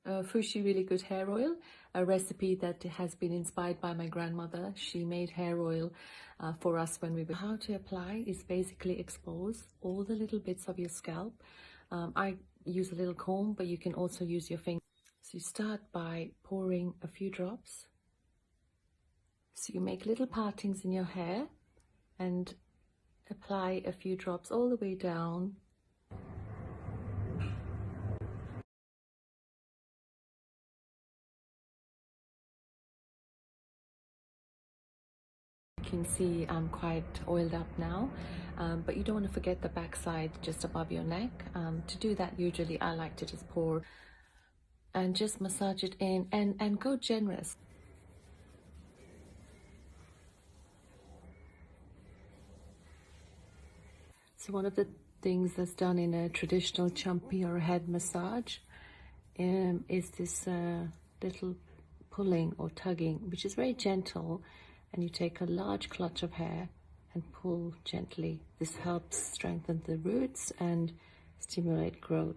Fushi Really Good Hair Oil, a recipe that has been inspired by my grandmother. She made hair oil for us when we were. How to apply is basically expose all the little bits of your scalp. I use a little comb, but you can also use your finger. So you start by pouring a few drops. So you make little partings in your hair and apply a few drops all the way down. You can see I'm quite oiled up now, but you don't want to forget the back side just above your neck. To do that, usually I like to just pour and just massage it in and go generous. So one of the things that's done in a traditional champi or head massage is this little pulling or tugging, which is very gentle, and you take a large clutch of hair and pull gently. This helps strengthen the roots and stimulate growth.